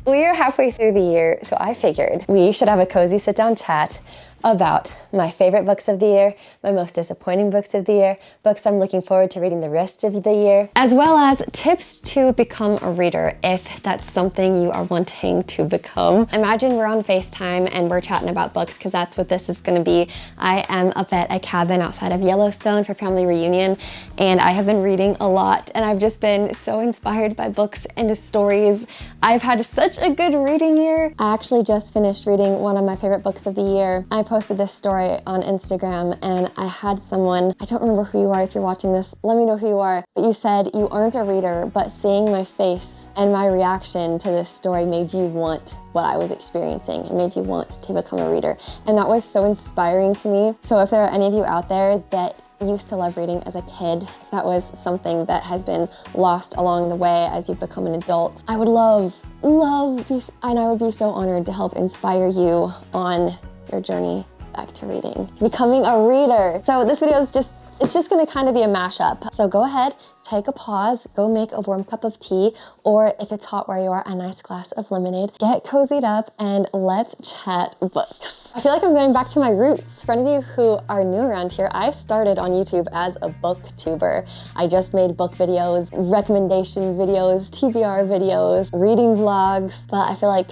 We are halfway through the year, so I figured we should have a cozy sit-down chat about my favorite books of the year, my most disappointing books of the year, books I'm looking forward to reading the rest of the year, as well as tips to become a reader if that's something you are wanting to become. Imagine we're on FaceTime and we're chatting about books, because that's what this is going to be. I am up at a cabin outside of Yellowstone for family reunion, and I have been reading a lot, and I've just been so inspired by books and stories. I've had such a good reading year. I actually just finished reading one of my favorite books of the year. I posted this story on Instagram, and I had someone, I don't remember who you are, if you're watching this, let me know who you are, but you said you aren't a reader, but seeing my face and my reaction to this story made you want what I was experiencing. It made you want to become a reader. And that was so inspiring to me. So if there are any of you out there that used to love reading as a kid, if that was something that has been lost along the way as you've become an adult, I would and I would be so honored to help inspire you on your journey back to reading, to becoming a reader. So this video is it's just gonna kind of be a mashup. So go ahead, take a pause, go make a warm cup of tea, or if it's hot where you are, a nice glass of lemonade. Get cozied up and let's chat books. I feel like I'm going back to my roots. For any of you who are new around here, I started on YouTube as a booktuber. I just made book videos, recommendations videos, TBR videos, reading vlogs, but I feel like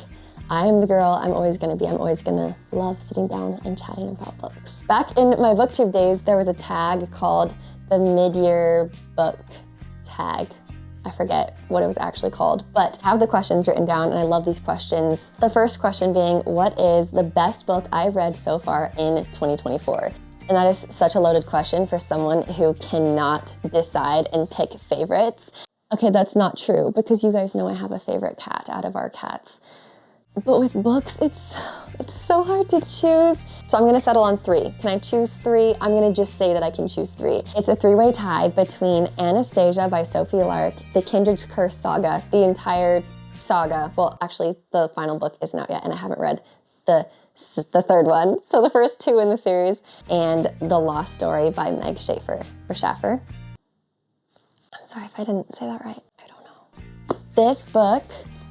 I am the girl I'm always gonna be. I'm always gonna love sitting down and chatting about books. Back in my booktube days, there was a tag called the mid-year book tag. I forget what it was actually called, but I have the questions written down, and I love these questions. The first question being, what is the best book I've read so far in 2024? And that is such a loaded question for someone who cannot decide and pick favorites. Okay, that's not true, because you guys know I have a favorite cat out of our cats. But with books, it's so hard to choose. So I'm gonna settle on 3. Can I choose 3? I'm gonna just say that I can choose 3. It's a 3-way tie between Anastasia by Sophie Lark, the Kindred's Curse saga, the entire saga. Well, actually, the final book isn't out yet, and I haven't read the third one. So the first 2 in the series, and The Lost Story by Meg Schaefer, or Schaffer. I'm sorry if I didn't say that right. I don't know. This book,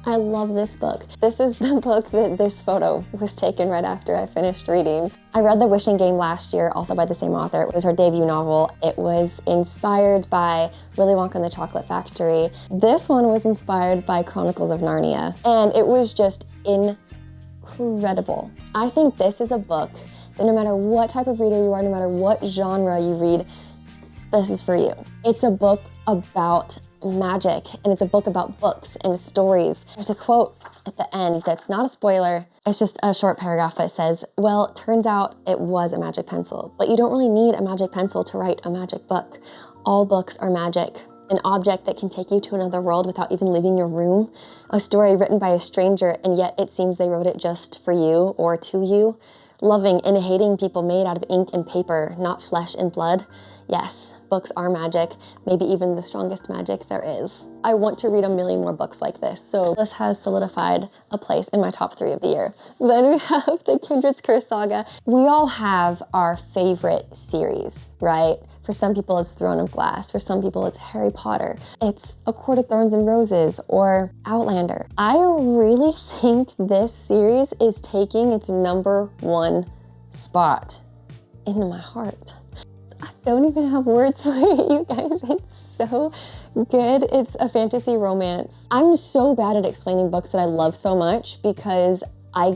I love this book. This is the book that this photo was taken right after I finished reading. I read The Wishing Game last year, also by the same author. It was her debut novel. It was inspired by Willy Wonka and the Chocolate Factory. This one was inspired by Chronicles of Narnia, and it was just incredible. I think this is a book that no matter what type of reader you are, no matter what genre you read, this is for you. It's a book about magic, and it's a book about books and stories. There's a quote at the end that's not a spoiler. It's just a short paragraph that says, well, it turns out it was a magic pencil, but you don't really need a magic pencil to write a magic book. All books are magic. An object that can take you to another world without even leaving your room. A story written by a stranger, and yet it seems they wrote it just for you or to you. Loving and hating people made out of ink and paper, not flesh and blood. Yes, books are magic, maybe even the strongest magic there is. I want to read a million more books like this, so this has solidified a place in my top 3 of the year. Then we have the Kindred's Curse saga. We all have our favorite series, right? For some people it's Throne of Glass, for some people it's Harry Potter, it's A Court of Thorns and Roses, or Outlander. I really think this series is taking its #1 spot in my heart. I don't even have words for it, you guys. It's so good. It's a fantasy romance. I'm so bad at explaining books that I love so much because I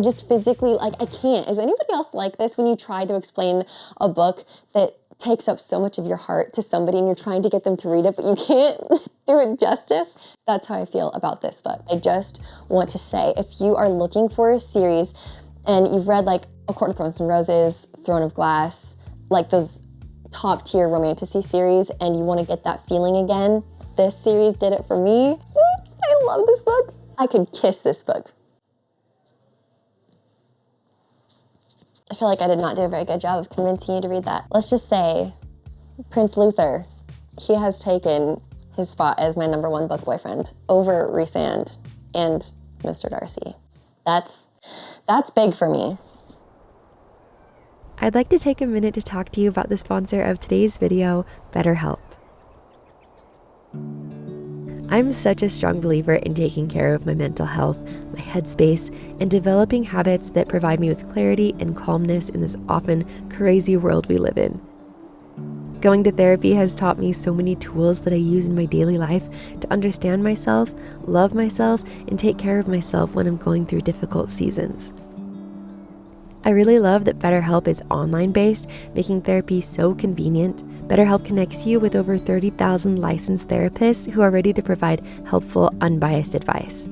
just physically, I can't. Is anybody else like this when you try to explain a book that takes up so much of your heart to somebody and you're trying to get them to read it, but you can't do it justice? That's how I feel about this book. I just want to say, if you are looking for a series and you've read A Court of Thorns and Roses, Throne of Glass, those top tier romantasy series, and you want to get that feeling again, this series did it for me. I love this book. I could kiss this book. I feel like I did not do a very good job of convincing you to read that. Let's just say Prince Luther, he has taken his spot as my #1 book boyfriend over Rhysand and Mr. Darcy. That's big for me. I'd like to take a minute to talk to you about the sponsor of today's video, BetterHelp. I'm such a strong believer in taking care of my mental health, my headspace, and developing habits that provide me with clarity and calmness in this often crazy world we live in. Going to therapy has taught me so many tools that I use in my daily life to understand myself, love myself, and take care of myself when I'm going through difficult seasons. I really love that BetterHelp is online-based, making therapy so convenient. BetterHelp connects you with over 30,000 licensed therapists who are ready to provide helpful, unbiased advice.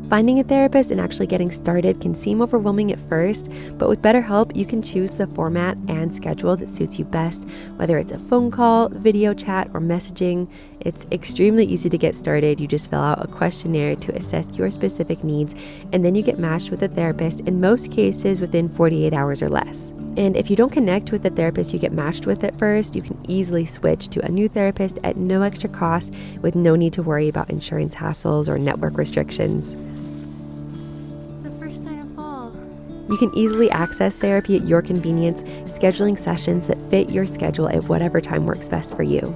Finding a therapist and actually getting started can seem overwhelming at first, but with BetterHelp, you can choose the format and schedule that suits you best, whether it's a phone call, video chat, or messaging. It's extremely easy to get started. You just fill out a questionnaire to assess your specific needs, and then you get matched with a therapist, in most cases within 48 hours or less. And if you don't connect with the therapist you get matched with at first, you can easily switch to a new therapist at no extra cost with no need to worry about insurance hassles or network restrictions. You can easily access therapy at your convenience, scheduling sessions that fit your schedule at whatever time works best for you.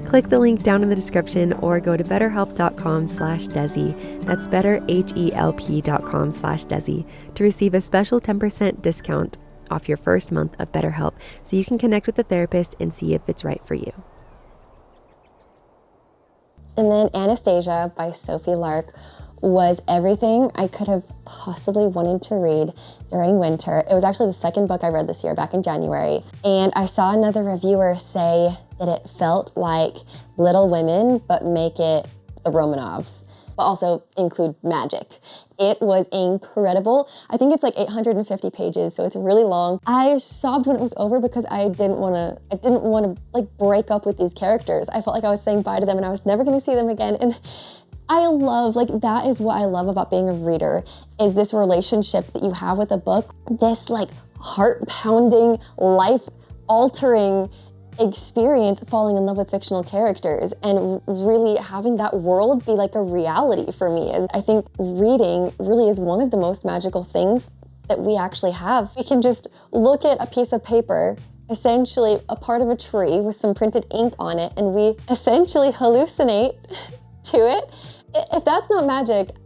Click the link down in the description or go to betterhelp.com/Desi. That's betterhelp.com/Desi to receive a special 10% discount off your first month of BetterHelp so you can connect with the therapist and see if it's right for you. And then Anastasia by Sophie Lark was everything I could have possibly wanted to read during winter. It was actually the second book I read this year, back in January. And I saw another reviewer say that it felt like Little Women, but make it the Romanovs, but also include magic. It was incredible. I think it's like 850 pages, so it's really long. I sobbed when it was over because I didn't want to like break up with these characters. I felt like I was saying bye to them and I was never going to see them again. And I love, like, that is what I love about being a reader, is this relationship that you have with a book, this like heart-pounding, life-altering experience falling in love with fictional characters and really having that world be like a reality for me. And I think reading really is one of the most magical things that we actually have. We can just look at a piece of paper, essentially a part of a tree with some printed ink on it, and we essentially hallucinate to it. If that's not magic,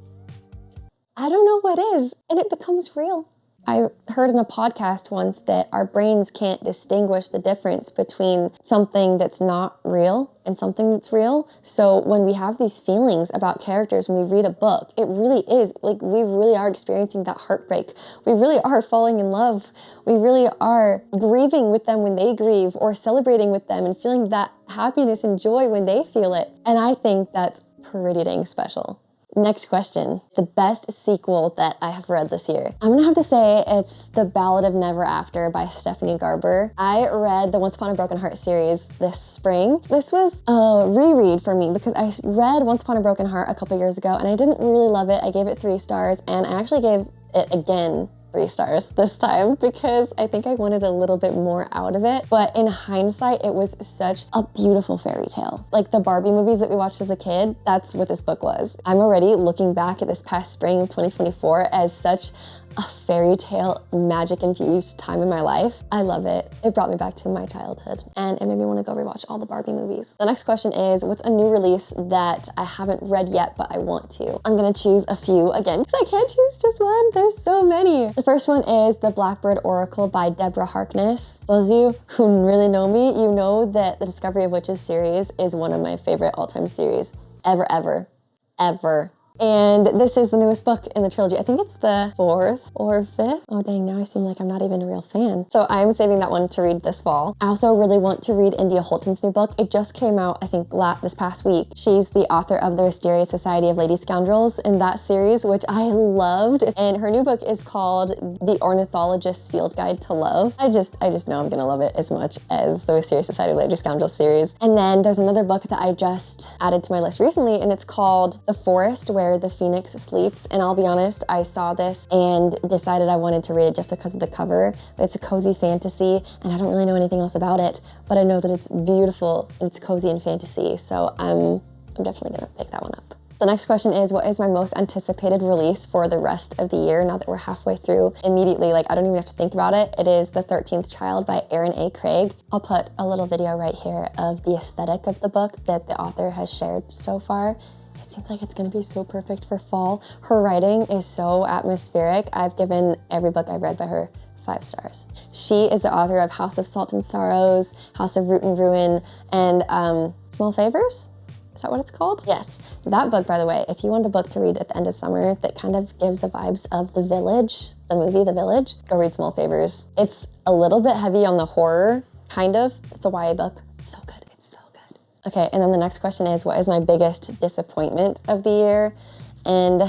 I don't know what is, and it becomes real. I heard in a podcast once that our brains can't distinguish the difference between something that's not real and something that's real. So when we have these feelings about characters, when we read a book, it really is like we really are experiencing that heartbreak. We really are falling in love. We really are grieving with them when they grieve, or celebrating with them and feeling that happiness and joy when they feel it. And I think that's pretty dang special. Next question. The best sequel that I have read this year. I'm gonna have to say it's The Ballad of Never After by Stephanie Garber. I read the Once Upon a Broken Heart series this spring. This was a reread for me because I read Once Upon a Broken Heart a couple years ago and I didn't really love it. I gave it 3 stars, and I actually gave it again 3 stars this time because I think I wanted a little bit more out of it. But in hindsight, it was such a beautiful fairy tale. Like the Barbie movies that we watched as a kid, that's what this book was. I'm already looking back at this past spring of 2024 as such a fairy tale, magic-infused time in my life. I love it. It brought me back to my childhood, and it made me want to go rewatch all the Barbie movies. The next question is, what's a new release that I haven't read yet, but I want to? I'm gonna choose a few again, because I can't choose just one. There's so many. The first one is The Blackbird Oracle by Deborah Harkness. Those of you who really know me, you know that the Discovery of Witches series is one of my favorite all-time series ever. And this is the newest book in the trilogy. I think it's the 4th or 5th. Oh dang, now I seem like I'm not even a real fan. So I'm saving that one to read this fall. I also really want to read India Holton's new book. It just came out, I think, this past week. She's the author of The Mysterious Society of Lady Scoundrels in that series, which I loved. And her new book is called The Ornithologist's Field Guide to Love. I just know I'm gonna love it as much as The Mysterious Society of Lady Scoundrels series. And then there's another book that I just added to my list recently, and it's called The Forest Where the Phoenix Sleeps. And I'll be honest, I saw this and decided I wanted to read it just because of the cover. It's a cozy fantasy, and I don't really know anything else about it, but I know that it's beautiful and it's cozy and fantasy, so I'm definitely gonna pick that one up. The next question is, what is my most anticipated release for the rest of the year now that we're halfway through? Immediately, like I don't even have to think about it. It is The 13th Child by Erin A. Craig. I'll put a little video right here of the aesthetic of the book that the author has shared so far. It seems like it's gonna be so perfect for fall. Her writing is so atmospheric. I've given every book I've read by her 5 stars. She is the author of House of Salt and Sorrows, House of Root and Ruin, and Small Favors? Is that what it's called? Yes. That book, by the way, if you want a book to read at the end of summer that kind of gives the vibes of The Village, the movie The Village, go read Small Favors. It's a little bit heavy on the horror, kind of. It's a YA book. It's so good. It's so good. Okay, and then the next question is, what is my biggest disappointment of the year? And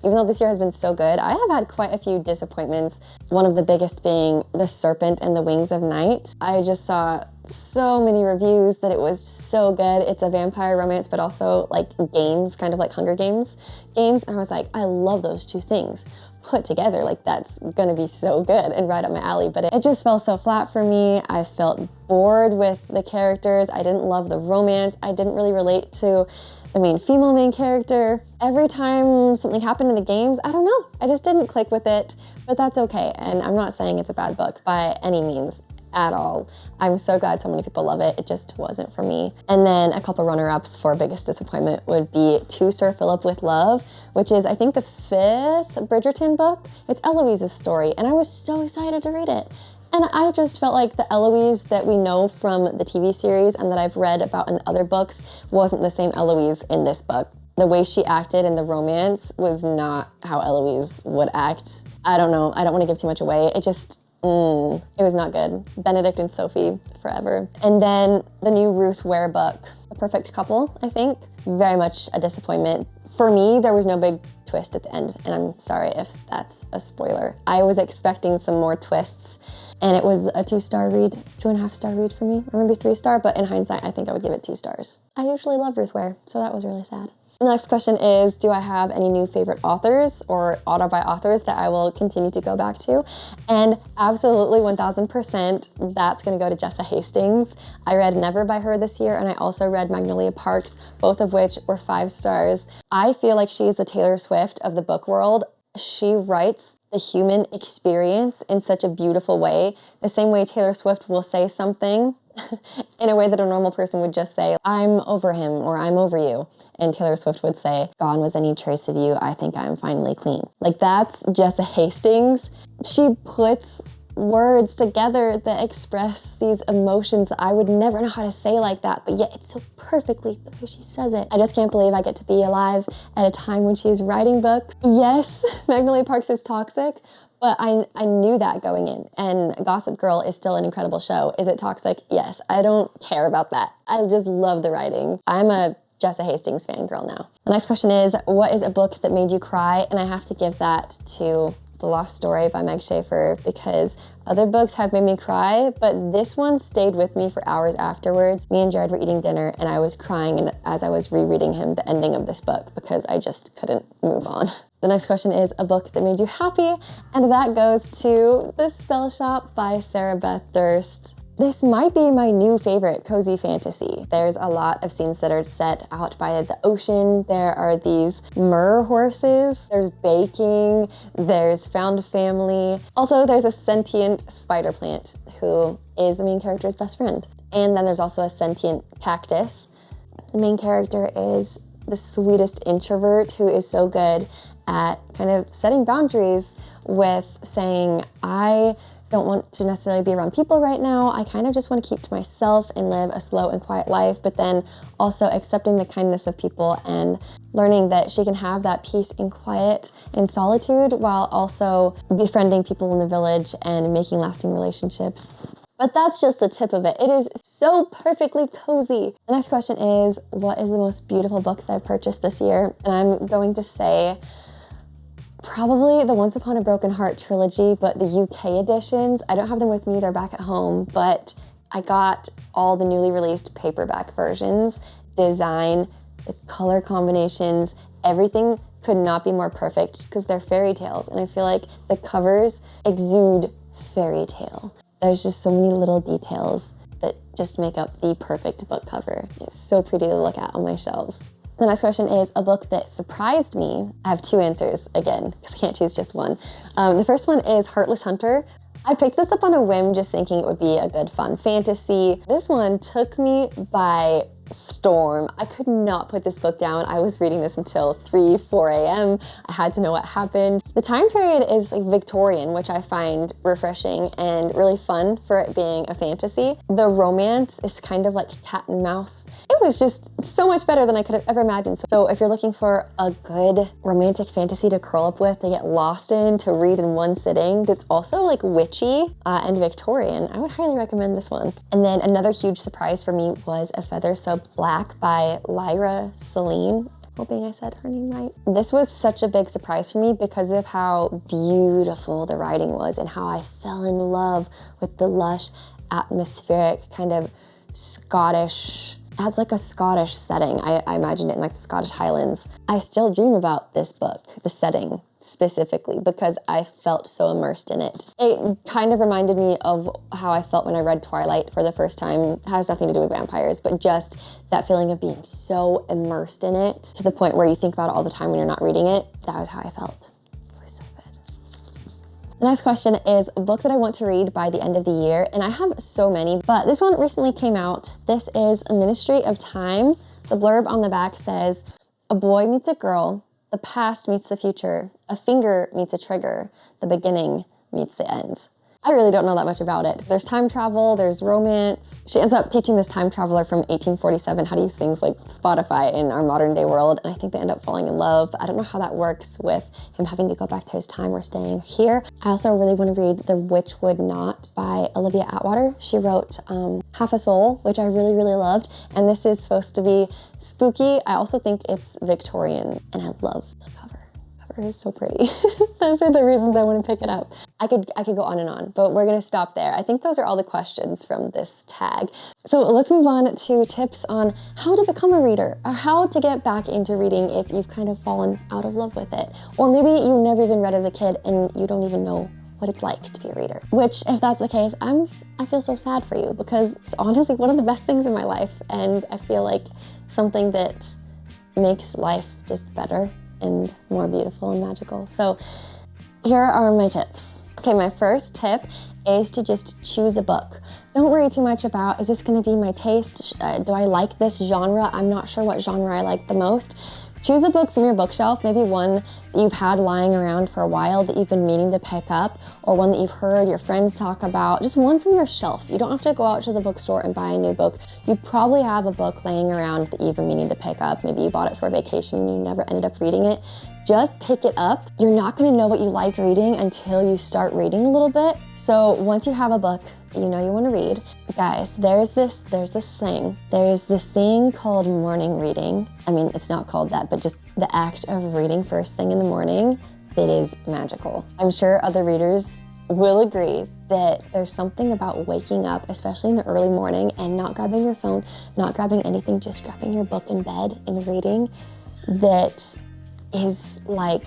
even though this year has been so good, I have had quite a few disappointments. One of the biggest being The Serpent and the Wings of Night. I just saw so many reviews that it was so good. It's a vampire romance, but also like games, kind of like Hunger Games. And I was like, I love those two things put together. Like that's gonna be so good and right up my alley. But it just fell so flat for me. I felt bored with the characters. I didn't love the romance. I didn't really relate to the main character. Every time something happened in the games, I don't know, I just didn't click with it, but that's okay. And I'm not saying it's a bad book by any means at all. I'm so glad so many people love it. It just wasn't for me. And then a couple runner-ups for biggest disappointment would be To Sir Philip with Love, which is I think the 5th Bridgerton book. It's Eloise's story, and I was so excited to read it. And I just felt like the Eloise that we know from the TV series and that I've read about in other books wasn't the same Eloise in this book. The way she acted in the romance was not how Eloise would act. I don't know, I don't want to give too much away. It just, it was not good. Benedict and Sophie, forever. And then the new Ruth Ware book, The Perfect Couple, I think. Very much a disappointment. For me, there was no big twist at the end, and I'm sorry if that's a spoiler. I was expecting some more twists, and it was a 2-star read, 2.5-star read for me, or maybe 3-star, but in hindsight, I think I would give it 2 stars. I usually love Ruth Ware, so that was really sad. The next question is, do I have any new favorite authors or auto-buy authors that I will continue to go back to? And absolutely 1000%, that's gonna go to Jessa Hastings. I read Never by her this year, and I also read Magnolia Parks, both of which were 5 stars. I feel like she's the Taylor Swift of the book world. She writes the human experience in such a beautiful way, the same way Taylor Swift will say something in a way that a normal person would just say, I'm over him or I'm over you. And Taylor Swift would say, gone was any trace of you, I think I'm finally clean. Like that's Jessa Hastings. She puts words together that express these emotions that I would never know how to say like that, but yet it's so perfectly the way she says it. I just can't believe I get to be alive at a time when she's writing books. Yes, Magnolia Parks is toxic, but I knew that going in, and Gossip Girl is still an incredible show. Is it toxic? Yes. I don't care about that. I just love the writing. I'm a Jessa Hastings fangirl now. The next question is, what is a book that made you cry? And I have to give that to The Lost Story by Meg Schaefer, because other books have made me cry, but this one stayed with me for hours afterwards. Me and Jared were eating dinner, and I was crying as I was rereading him the ending of this book because I just couldn't move on. The next question is a book that made you happy, and that goes to The Spell Shop by Sarah Beth Durst. This might be my new favorite cozy fantasy. There's a lot of scenes that are set out by the ocean. There are these mer horses, there's baking, there's found family. Also, there's a sentient spider plant who is the main character's best friend. And then there's also a sentient cactus. The main character is the sweetest introvert who is so good at kind of setting boundaries with saying, I don't want to necessarily be around people right now. I kind of just want to keep to myself and live a slow and quiet life, but then also accepting the kindness of people and learning that she can have that peace and quiet and solitude while also befriending people in the village and making lasting relationships. But that's just the tip of it. It is so perfectly cozy. The next question is, what is the most beautiful book that I've purchased this year? And I'm going to say probably the Once Upon a Broken Heart trilogy, but the UK editions. I don't have them with me, they're back at home, but I got all the newly released paperback versions. Design, the color combinations, everything could not be more perfect because they're fairy tales, and I feel like the covers exude fairy tale. There's just so many little details that just make up the perfect book cover. It's so pretty to look at on my shelves. The next question is a book that surprised me. I have two answers again, because I can't choose just one. The first one is Heartless Hunter. I picked this up on a whim, just thinking it would be a good fun fantasy. This one took me by storm. I could not put this book down. I was reading this until 3, 4 a.m. I had to know what happened. The time period is like Victorian, which I find refreshing and really fun for it being a fantasy. The romance is kind of like cat and mouse. It was just so much better than I could have ever imagined. So if you're looking for a good romantic fantasy to curl up with, to get lost in, to read in one sitting, that's also like witchy and Victorian, I would highly recommend this one. And then another huge surprise for me was A Feather So Black by Lyra Celine. Hoping I said her name right. This was such a big surprise for me because of how beautiful the writing was and how I fell in love with the lush, atmospheric, kind of Scottish, it has like a Scottish setting. I imagine it in like the Scottish Highlands. I still dream about this book, the setting specifically, because I felt so immersed in it. It kind of reminded me of how I felt when I read Twilight for the first time. It has nothing to do with vampires, but just that feeling of being so immersed in it to the point where you think about it all the time when you're not reading it. That was how I felt. It was so good. The next question is a book that I want to read by the end of the year, and I have so many, but this one recently came out. This is A Ministry of Time. The blurb on the back says, a boy meets a girl, the past meets the future, a finger meets a trigger, the beginning meets the end. I really don't know that much about it. There's time travel, there's romance. She ends up teaching this time traveler from 1847 how to use things like Spotify in our modern day world, and I think they end up falling in love. I don't know how that works with him having to go back to his time or staying here. I also really want to read The Witch Would Not by Olivia Atwater. She wrote Half a Soul, which I really, really loved, and this is supposed to be spooky. I also think it's Victorian, and I love the cover. The cover is so pretty. Those are the reasons I want to pick it up. I could go on and on, but we're gonna stop there. I think those are all the questions from this tag. So let's move on to tips on how to become a reader or how to get back into reading if you've kind of fallen out of love with it. Or maybe you never even read as a kid and you don't even know what it's like to be a reader. Which, if that's the case, I feel so sad for you because it's honestly one of the best things in my life, and I feel like something that makes life just better and more beautiful and magical. So here are my tips. Okay, my first tip is to just choose a book. Don't worry too much about, is this gonna be my taste? Do I like this genre? I'm not sure what genre I like the most. Choose a book from your bookshelf, maybe one that you've had lying around for a while that you've been meaning to pick up, or one that you've heard your friends talk about, just one from your shelf. You don't have to go out to the bookstore and buy a new book. You probably have a book laying around that you've been meaning to pick up. Maybe you bought it for a vacation and you never ended up reading it. Just pick it up. You're not gonna know what you like reading until you start reading a little bit. So once you have a book that you know you wanna read, guys, there's this thing called morning reading. I mean, it's not called that, but just the act of reading first thing in the morning, it is magical. I'm sure other readers will agree that there's something about waking up, especially in the early morning, and not grabbing your phone, not grabbing anything, just grabbing your book in bed and reading, that is like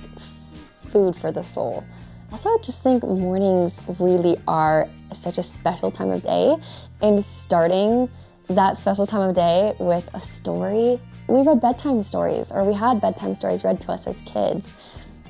food for the soul. Also, I just think mornings really are such a special time of day, and starting that special time of day with a story. We read bedtime stories, or we had bedtime stories read to us as kids.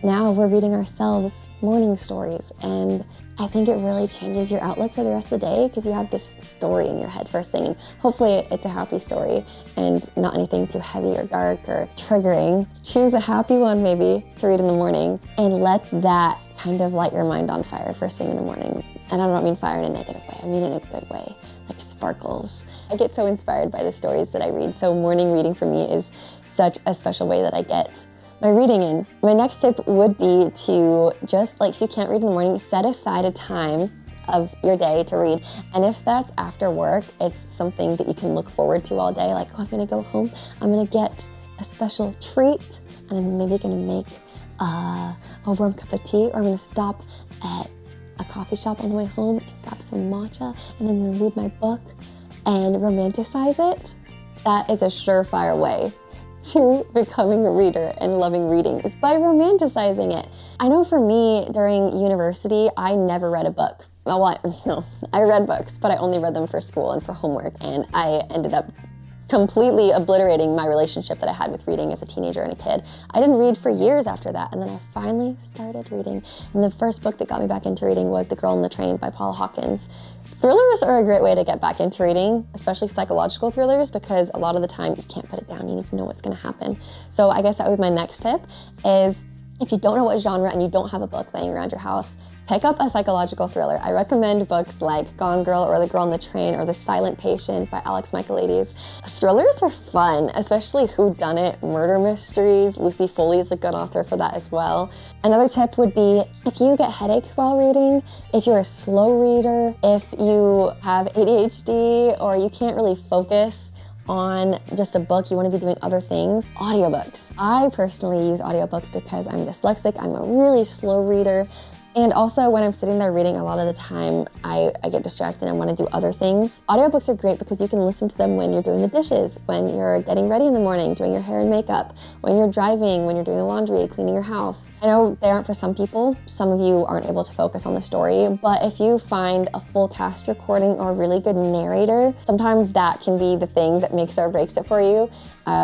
Now we're reading ourselves morning stories, and I think it really changes your outlook for the rest of the day because you have this story in your head first thing, and hopefully it's a happy story and not anything too heavy or dark or triggering. Choose a happy one maybe to read in the morning and let that kind of light your mind on fire first thing in the morning. And I don't mean fire in a negative way, I mean in a good way, like sparkles. I get so inspired by the stories that I read, so morning reading for me is such a special way that I get my reading in. My next tip would be to just, like, if you can't read in the morning, set aside a time of your day to read. And if that's after work, it's something that you can look forward to all day. Like, oh, I'm gonna go home, I'm gonna get a special treat, and I'm maybe gonna make a warm cup of tea, or I'm gonna stop at a coffee shop on the way home and grab some matcha, and then I'm gonna read my book and romanticize it. That is a surefire way to becoming a reader and loving reading, is by romanticizing it. I know for me, during university, I never read a book. Well, I read books, but I only read them for school and for homework, and I ended up completely obliterating my relationship that I had with reading as a teenager and a kid. I didn't read for years after that, and then I finally started reading. And the first book that got me back into reading was The Girl on the Train by Paula Hawkins. Thrillers are a great way to get back into reading, especially psychological thrillers, because a lot of the time you can't put it down. You need to know what's going to happen. So I guess that would be my next tip is, if you don't know what genre and you don't have a book laying around your house, pick up a psychological thriller. I recommend books like Gone Girl or The Girl on the Train or The Silent Patient by Alex Michaelides. Thrillers are fun, especially whodunit murder mysteries. Lucy Foley is a good author for that as well. Another tip would be, if you get headaches while reading, if you're a slow reader, if you have ADHD or you can't really focus on just a book, you want to be doing other things, audiobooks. I personally use audiobooks because I'm dyslexic, I'm a really slow reader, and also when I'm sitting there reading, a lot of the time I get distracted and want to do other things. Audiobooks are great because you can listen to them when you're doing the dishes, when you're getting ready in the morning, doing your hair and makeup, when you're driving, when you're doing the laundry, cleaning your house. I know they aren't for some people. Some of you aren't able to focus on the story, but if you find a full cast recording or a really good narrator, sometimes that can be the thing that makes or breaks it for you.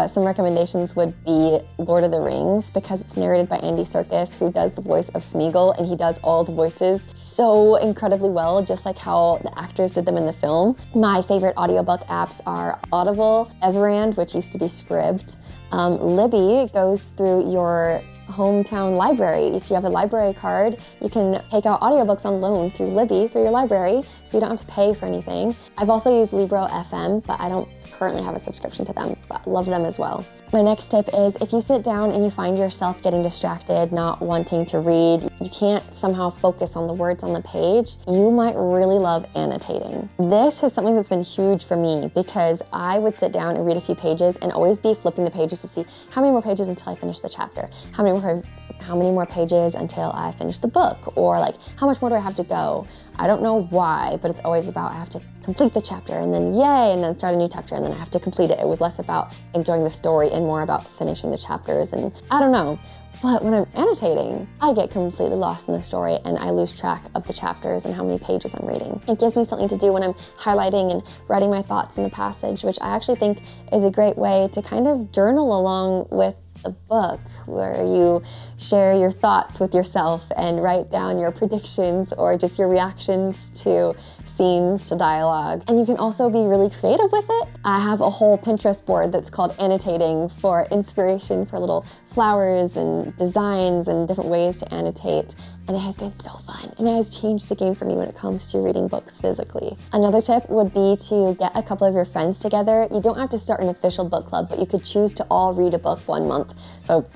Some recommendations would be Lord of the Rings, because it's narrated by Andy Serkis, who does the voice of Smeagol, and he does all the voices so incredibly well, just like how the actors did them in the film. My favorite audiobook apps are Audible, Everand, which used to be Scribd. Libby goes through your hometown library. If you have a library card, you can take out audiobooks on loan through Libby, through your library, so you don't have to pay for anything. I've also used Libro FM, but I don't currently have a subscription to them, but love them as well. My next tip is, if you sit down and you find yourself getting distracted, not wanting to read, you can't somehow focus on the words on the page, you might really love annotating. This is something that's been huge for me, because I would sit down and read a few pages and always be flipping the pages to see how many more pages until I finish the chapter, how many more pages until I finish the book, or like, how much more do I have to go? I don't know why, but it's always about, I have to complete the chapter and then yay, and then start a new chapter and then I have to complete it. It was less about enjoying the story and more about finishing the chapters, and I don't know. But when I'm annotating, I get completely lost in the story and I lose track of the chapters and how many pages I'm reading. It gives me something to do when I'm highlighting and writing my thoughts in the passage, which I actually think is a great way to kind of journal along with a book, where you share your thoughts with yourself and write down your predictions or just your reactions to scenes, to dialogue. And you can also be really creative with it. I have a whole Pinterest board that's called Annotating, for inspiration for little flowers and designs and different ways to annotate. And it has been so fun, and it has changed the game for me when it comes to reading books physically. Another tip would be to get a couple of your friends together. You don't have to start an official book club, but you could choose to all read a book 1 month. So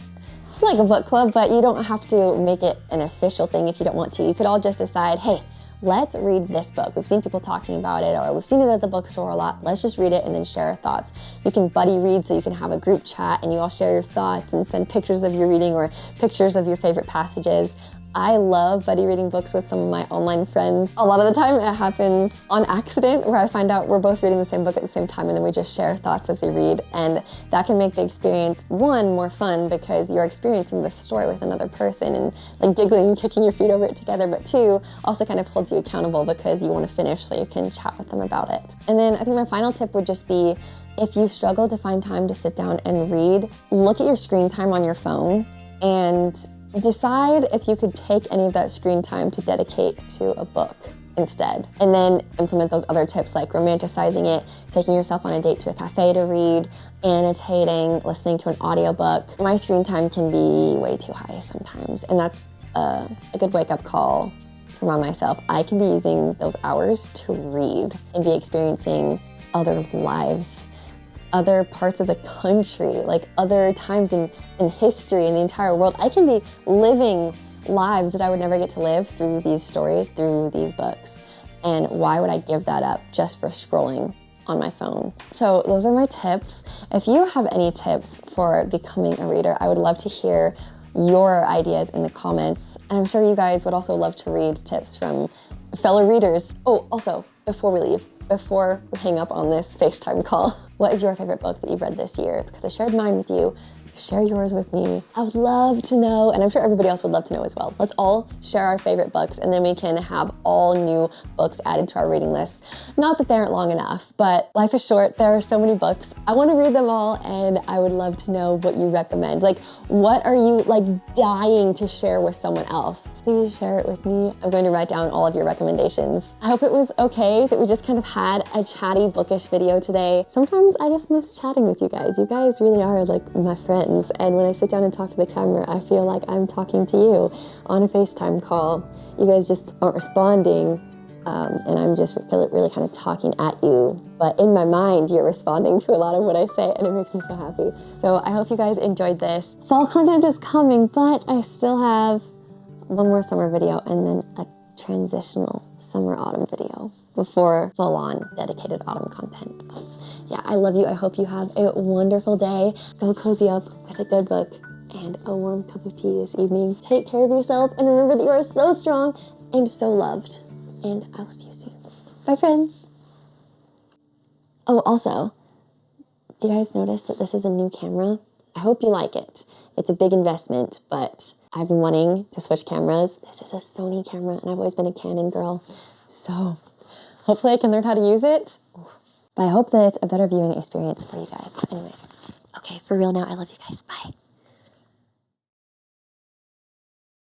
it's like a book club, but you don't have to make it an official thing if you don't want to. You could all just decide, hey, let's read this book. We've seen people talking about it, or we've seen it at the bookstore a lot. Let's just read it and then share our thoughts. You can buddy read, so you can have a group chat and you all share your thoughts and send pictures of your reading or pictures of your favorite passages. I love buddy reading books with some of my online friends. A lot of the time it happens on accident, where I find out we're both reading the same book at the same time and then we just share thoughts as we read. And that can make the experience, one, more fun because you're experiencing the story with another person and like giggling and kicking your feet over it together, but two, also kind of holds you accountable because you want to finish so you can chat with them about it. And then I think my final tip would just be, if you struggle to find time to sit down and read, look at your screen time on your phone and decide if you could take any of that screen time to dedicate to a book instead. And then implement those other tips like romanticizing it, taking yourself on a date to a cafe to read, annotating, listening to an audiobook. My screen time can be way too high sometimes, and that's a good wake-up call to remind myself I can be using those hours to read and be experiencing other lives, other parts of the country, like other times in history in the entire world. I can be living lives that I would never get to live through these stories, through these books. And why would I give that up just for scrolling on my phone? So those are my tips. If you have any tips for becoming a reader, I would love to hear your ideas in the comments. And I'm sure you guys would also love to read tips from fellow readers. Oh, also, before we hang up on this FaceTime call, what is your favorite book that you've read this year? Because I shared mine with you, share yours with me. I would love to know, and I'm sure everybody else would love to know as well. Let's all share our favorite books, and then we can have all new books added to our reading list. Not that they aren't long enough, but life is short. There are so many books. I want to read them all, and I would love to know what you recommend. Like, what are you like dying to share with someone else? Please share it with me. I'm going to write down all of your recommendations. I hope it was okay that we just kind of had a chatty bookish video today. Sometimes I just miss chatting with you guys. You guys really are like my friends, and when I sit down and talk to the camera, I feel like I'm talking to you on a FaceTime call. You guys just aren't responding, and I'm just really kind of talking at you. But in my mind, you're responding to a lot of what I say, and it makes me so happy. So I hope you guys enjoyed this. Fall content is coming, but I still have one more summer video and then a transitional summer-autumn video before full-on dedicated autumn content. Yeah, I love you. I hope you have a wonderful day. Go cozy up with a good book and a warm cup of tea this evening. Take care of yourself, and remember that you are so strong and so loved. And I will see you soon. Bye, friends. Oh, also, do you guys notice that this is a new camera? I hope you like it. It's a big investment, but I've been wanting to switch cameras. This is a Sony camera, and I've always been a Canon girl. So hopefully I can learn how to use it. But I hope that it's a better viewing experience for you guys. Anyway, okay, for real now, I love you guys. Bye.